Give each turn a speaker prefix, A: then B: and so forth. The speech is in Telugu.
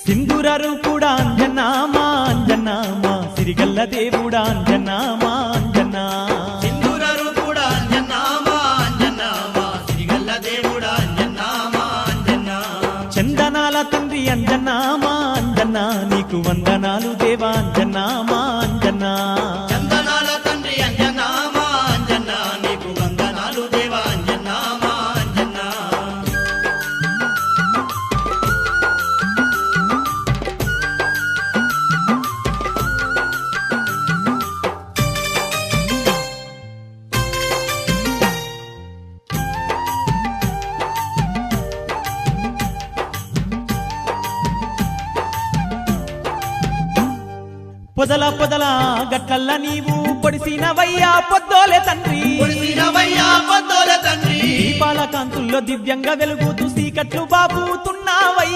A: సింధూర రూపుడా అంజనా మా అంజనా మా సిరిగల్ల దేవుడా అంజనా మా అంజనా
B: సింధూర రూపుడా అంజనా మా అంజనా మా సిరిగల్ల దేవుడా అంజనా మా అంజనా
A: చందనాల తండ్రి అంజనా మా అంజనా నీకు వందనాలు దేవా అంజనా మా అంజనా
B: చందనాల తండ్రి అంజనా మా అంజనా నీకు వందనాలు దేవా అంజనా మా అంజనా
A: పొదల పొదల గట్లల్ల నీవు పొడిసినవయ్యా పొద్దోలే తండ్రి
B: పొడిసినవయ్యా పొద్దోలే తండ్రి
A: దీపాల కాంతుల్లో దివ్యంగా వెలుగుతూ సీకట్లు బాబుతున్నావయ్యా